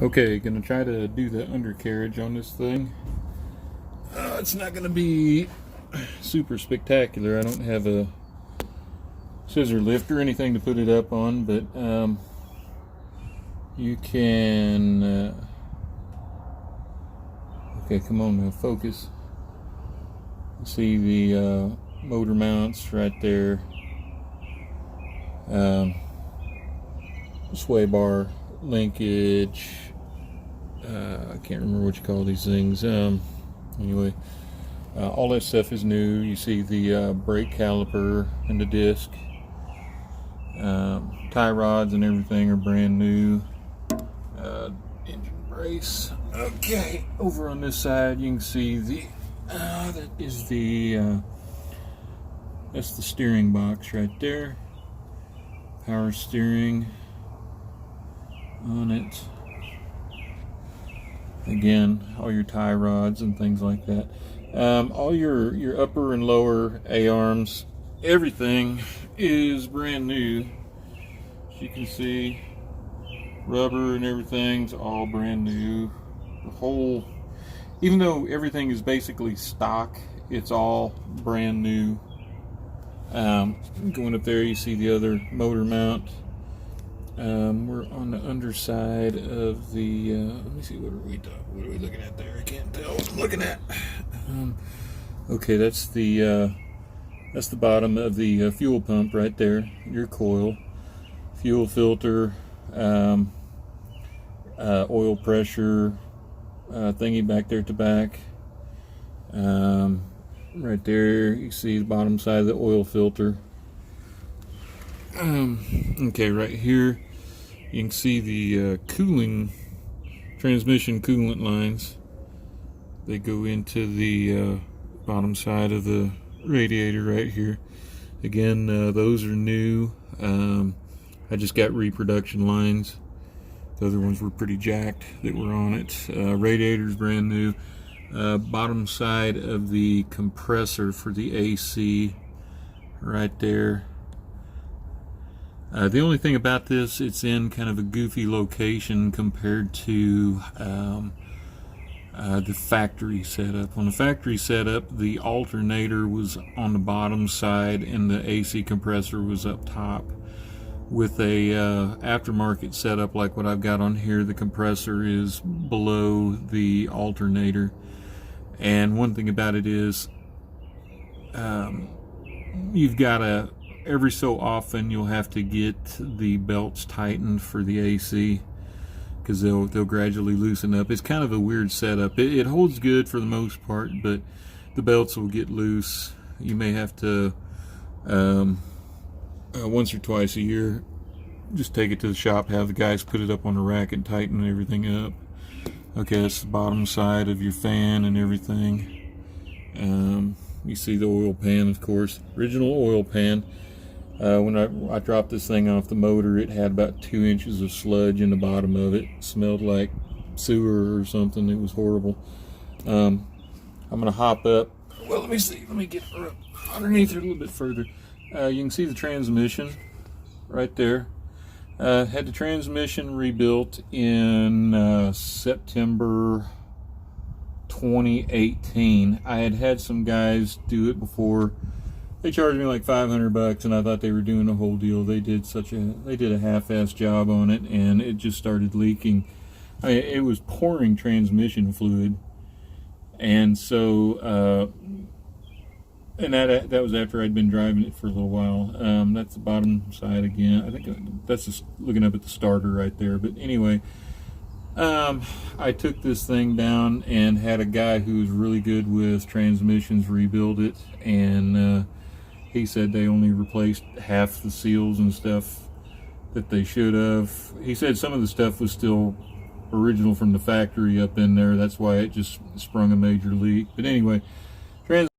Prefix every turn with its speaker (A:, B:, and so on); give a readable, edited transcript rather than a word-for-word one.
A: Okay, gonna try to do the undercarriage on this thing. It's not gonna be super spectacular. I don't have a scissor lift or anything to put it up on, but you can okay, come on now, focus. See the motor mounts right there, sway bar linkage. I can't remember what you call these things. Anyway, all that stuff is new. You see the brake caliper and the disc. Tie rods and everything are brand new. Engine brace. Okay, over on this side you can see the that is the that's the steering box right there. Power steering on it. Again, all your tie rods and things like that. All your upper and lower A-arms, everything is brand new. As you can see, rubber and everything's all brand new. The whole, even though everything is basically stock, it's all brand new. Going up there, you see the other motor mount. We're on the underside of the let me see, what are we looking at there? I can't tell what I'm looking at. Okay, that's the bottom of the fuel pump right there, your coil, fuel filter, oil pressure thingy back there at the back. Right there you see the bottom side of the oil filter. Okay, right here you can see the transmission coolant lines. They go into the bottom side of the radiator right here. Again, those are new. I just got reproduction lines. The other ones were pretty jacked that were on it. Radiator's brand new. Bottom side of the compressor for the AC right there. The only thing about this, it's in kind of a goofy location compared to the factory setup. On the factory setup, the alternator was on the bottom side and the AC compressor was up top. With a aftermarket setup like what I've got on here, the compressor is below the alternator. And one thing about it is, you've got to, every so often you'll have to get the belts tightened for the AC, because they'll gradually loosen up. It's kind of a weird setup. It holds good for the most part, but the belts will get loose. You may have to once or twice a year just take it to the shop, have the guys put it up on the rack and tighten everything up. Okay, that's the bottom side of your fan and everything. You see the oil pan, of course, original oil pan. When I dropped this thing off the motor, it had about 2 inches of sludge in the bottom of it. It smelled like sewer or something. It was horrible. I'm gonna hop up. Well, let me see. Let me get underneath it a little bit further. You can see the transmission right there. Had the transmission rebuilt in September 2018. I had some guys do it before. They charged me like $500, and I thought they were doing the whole deal. They did a half-ass job on it, and it just started leaking. I mean, it was pouring transmission fluid, and so and that was after I'd been driving it for a little while. That's the bottom side again. I think that's just looking up at the starter right there. But anyway, I took this thing down and had a guy who was really good with transmissions rebuild it, and he said they only replaced half the seals and stuff that they should have. He said some of the stuff was still original from the factory up in there. That's why it just sprung a major leak. But anyway,